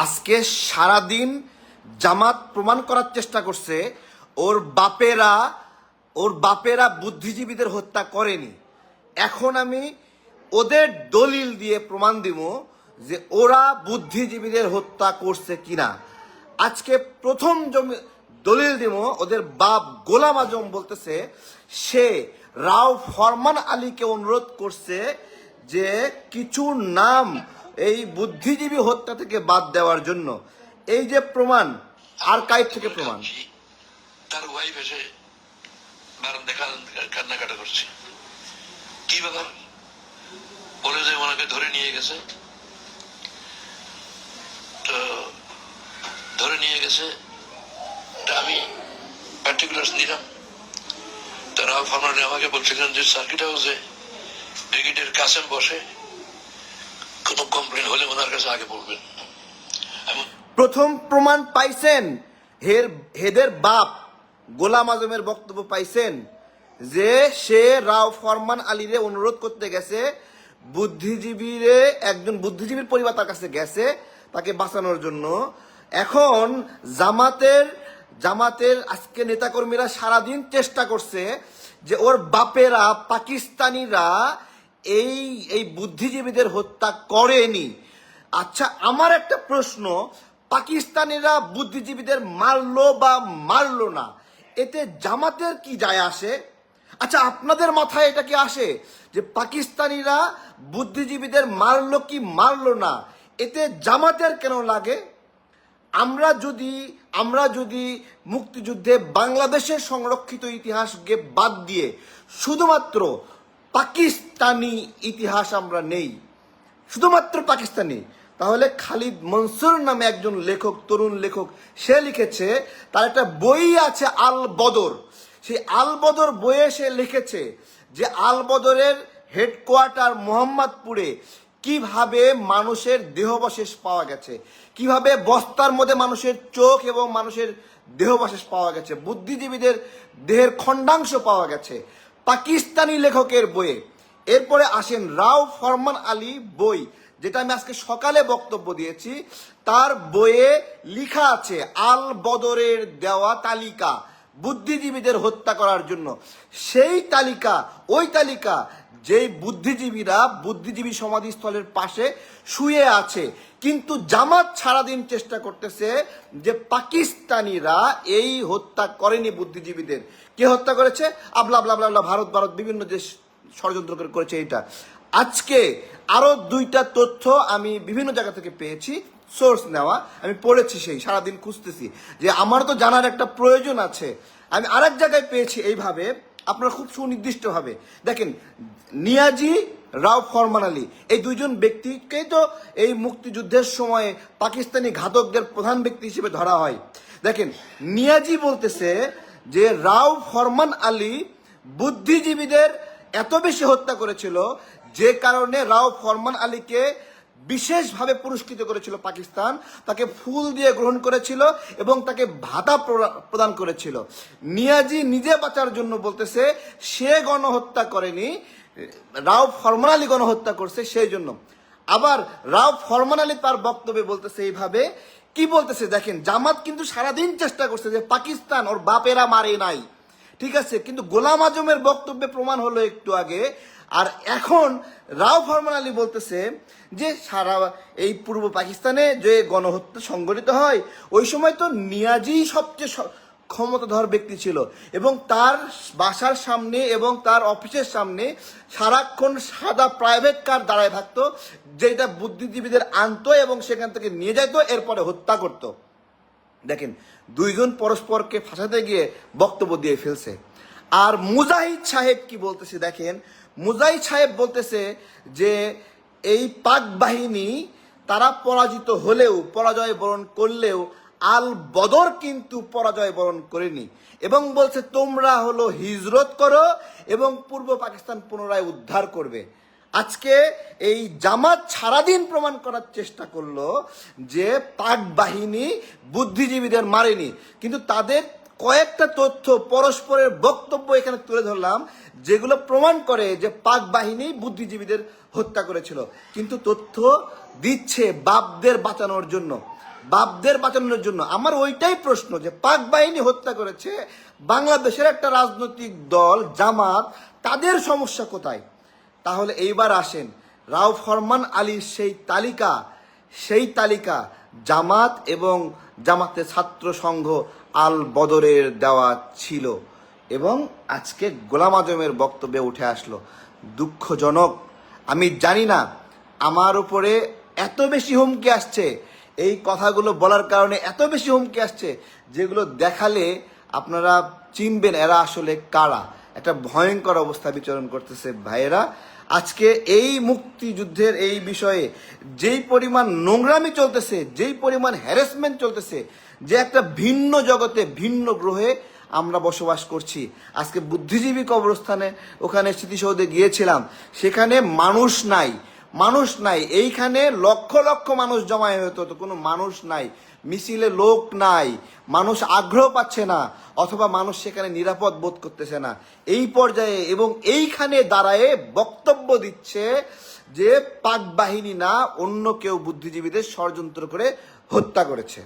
আজকে সারাদিন জামাত প্রমাণ করার চেষ্টা করছে ওর বাপেরা বুদ্ধিজীবীদের হত্যা করেনি। এখন আমি ওদের দলিল দিয়ে প্রমাণ দিব যে ওরা বুদ্ধিজীবীদের হত্যা করছে কিনা। আজকে প্রথম দলিল দিব, ওদের বাপ গোলাম আজম বলতেছে সে রাও ফরমান আলীকে অনুরোধ করছে যে কিছু নাম এই বুদ্ধিজীবী হত্যা থেকে বাদ দেওয়ার জন্য। এই যে প্রমাণ, আর্কাইভ থেকে প্রমাণ। তার ওয়াইফ এসে বারান্দা কান্নাকাটা করছে। কি ব্যাপার? বলে যে ওনাকে ধরে নিয়ে গেছে। তো ধরে নিয়ে গেছে, আমি পার্টিকুলার নিলাম। তারা ফরমানে আমাকে বলছিলেন যে সার্কিট হাউসে ব্রিগেডিয়ার কাসেম বসে, কোনো কমপ্লেন হলে ওনার কাছে আগে বলবেন। প্রথম প্রমাণ পাইছেন, হেদের বাপ গোলাম আজমের বক্তব্য পাইছেন যে সে রাও ফরমান আলীরে অনুরোধ করতে গেছে, একজন বুদ্ধিজীবীর পরিবার তার কাছে গেছে তাকে বাঁচানোর জন্য। এখন জামাতের আজকে নেতাকর্মীরা সারাদিন চেষ্টা করছে যে ওর বাপেরা পাকিস্তানিরা এই বুদ্ধিজীবীদের হত্যা করেনি। আচ্ছা, আমার একটা প্রশ্ন, পাকিস্তানিরা বুদ্ধিজীবীদের মারলো বা মারলো না, এতে জামাতের কি যায় আসে? আচ্ছা, আপনাদের মাথায় এটা কি আসে যে পাকিস্তানিরা বুদ্ধিজীবীদের মারলো কি মারলো না, এতে জামাতের কেন লাগে? আমরা যদি মুক্তিযুদ্ধে বাংলাদেশের সংরক্ষিত ইতিহাসকে বাদ দিয়ে শুধুমাত্র পাকিস্তানি ইতিহাস আমরা নেই, শুধুমাত্র পাকিস্তানি, তাহলে খালিদ মনসুর নামে একজন লেখক, তরুণ লেখক, সে লিখেছে, তার একটা বই আছে আল বদর। সেই আল বদর বইয়ে সে লিখেছে যে আল বদরের হেডকোয়ার্টার মোহাম্মদপুরে কিভাবে মানুষের দেহাবশেষ পাওয়া গেছে, কিভাবে বস্তার মধ্যে মানুষের চোখ এবং মানুষের দেহাবশেষ পাওয়া গেছে, বুদ্ধিজীবীদের দেহের খণ্ডাংশ পাওয়া গেছে, পাকিস্তানি লেখকের বইয়ে। এরপরে আসেন রাও ফরমান আলী বই, যেটা আমি আজকে সকালে বক্তব্য দিয়েছি, তার বইয়ে লেখা আছে আল বদরের দেওয়া তালিকা বুদ্ধিজীবীদের হত্যা করার জন্য। ওই তালিকা যেই বুদ্ধিজীবীরা বুদ্ধিজীবী সমাধিস্থলের পাশে শুয়ে আছে। কিন্তু জামাত সারাদিন চেষ্টা করতেছে যে পাকিস্তানিরা এই হত্যা করেনি বুদ্ধিজীবীদের। কে হত্যা করেছে? আবলা ভারত বিভিন্ন দেশ ষড়যন্ত্র করেছে। এটা আজকে আরো দুইটা তথ্য আমি বিভিন্ন জায়গা থেকে পেয়েছি, সোর্স নেওয়া, আমি পড়েছি, সেই সারাদিন খুঁজতেছি যে আমার তো জানার একটা প্রয়োজন আছে। আমি আরেক জায়গায় পেয়েছি এইভাবে, আপনারা খুব সুনির্দিষ্টভাবে দেখেন, নিয়াজি, রাও ফরমান আলী, এই দুইজন ব্যক্তিকেই তো এই মুক্তিযুদ্ধের সময় পাকিস্তানি ঘাতকদের প্রধান ব্যক্তি হিসেবে ধরা হয়। দেখেন, নিয়াজি বলতেছে যে রাও ফরমান আলী বুদ্ধিজীবীদের এত বেশি হত্যা করেছিল যে কারণে রাও ফরমান আলীকে বিশেষভাবে পুরস্কৃত করেছিল পাকিস্তান, তাকে ফুল দিয়ে গ্রহণ করেছিল এবং তাকে ভাতা প্রদান করেছিল। নিয়াজি নিজে বাঁচার জন্য বলতেছে সে গণহত্যা করেনি, রাও ফরমান আলী গণহত্যা করছে সেই জন্য। আবার রাও ফরমান আলী তার বক্তব্যে বলতেছে এইভাবে, কি বলতেছে দেখেন, জামাত কিন্তু সারাদিন চেষ্টা করছে যে পাকিস্তান ওর বাপেরা মারে নাই, ঠিক আছে, কিন্তু গোলাম আজমের বক্তব্যে প্রমাণ হলো একটু আগে। আর এখন রাও ফরমান আলী বলতেছে যে সারা এই পূর্ব পাকিস্তানে যে গণহত্যা সংঘটিত হয় ওই সময় তো নিয়াজি সবচেয়ে ক্ষমতাধর ব্যক্তি ছিল এবং তার বাসার সামনে এবং তার অফিসের সামনে সারাক্ষণ সাদা প্রাইভেট কার দাঁড়ায় থাকতো, যেটা বুদ্ধিজীবীদের আনতো এবং সেখান থেকে নিয়ে যেত, এরপরে হত্যা করতো। দেখেন, দুইজন পরস্পরকে ফাঁসাতে গিয়ে বক্তব্য দিয়ে ফেলছে। আর মুজাহিদ সাহেব কি বলতেছে দেখেন, মুজাহিদ সাহেব বলতেছে যে এই পাক বাহিনী তারা পরাজিত হলেও, পরাজয় বরণ করলেও আল বদর কিন্তু পরাজয় বরণ করেনি এবং বলছে তোমরা হলো হিজরত করো এবং পূর্ব পাকিস্তান পুনরায় উদ্ধার করবে। আজকে এই জামাত সারাদিন প্রমাণ করার চেষ্টা করলো যে পাক বাহিনী বুদ্ধিজীবীদের মারেনি, কিন্তু তাদের কয়েকটা তথ্য পরস্পরের বক্তব্য এখানে তুলে ধরলাম যেগুলো প্রমাণ করে যে পাক বাহিনী বুদ্ধিজীবীদের হত্যা করেছিল, কিন্তু তথ্য দিচ্ছে বাপদের বাঁচানোর জন্য। বাপদের বাঁচানোর জন্য। আমার ওইটাই প্রশ্ন যে পাক বাহিনী হত্যা করেছে বাংলাদেশের একটা রাজনৈতিক দল জামাত, তাদের সমস্যা কোথায়? তাহলে এইবার আসেন, রাউফ ফরমান আলীর সেই তালিকা জামাত এবং জামাতের ছাত্র সংঘ আল বদরের দেওয়া ছিল এবং আজকে গোলাম আজমের বক্তব্যে উঠে আসলো। দুঃখজনক। আমি জানি না আমার উপরে এত বেশি হুমকি আসছে, এই কথাগুলো বলার কারণে এত বেশি হুমকি আসছে, যেগুলো দেখালে আপনারা চিনবেন এরা আসলে কারা। একটা ভয়ঙ্কর অবস্থা বিচরণ করতেছে ভাইয়েরা। আজকে এই মুক্তিযুদ্ধের এই বিষয়ে যেই পরিমাণ নোংরামি চলতেছে, যেই পরিমাণ হ্যারাসমেন্ট চলতেছে, যে একটা ভিন্ন জগতে ভিন্ন গ্রহে আমরা বসবাস করছি। আজকে বুদ্ধিজীবী কবরস্থানে ওখানে স্মৃতিসৌধে গিয়েছিলাম, সেখানে মানুষ নাই। এইখানে লক্ষ লক্ষ মানুষ জমায়েত হতো, কোনো মানুষ নাই, মিছিলে লোক নাই, মানুষ আগ্রহ পাচ্ছে না, অথবা মানুষ সেখানে নিরাপদ বোধ করতেছে না। এই পর্যায়ে এবং এইখানে দাঁড়ায় বক্তব্য দিচ্ছে যে পাক বাহিনী না অন্য কেউ বুদ্ধিজীবীদের ষড়যন্ত্র করে হত্যা করেছে।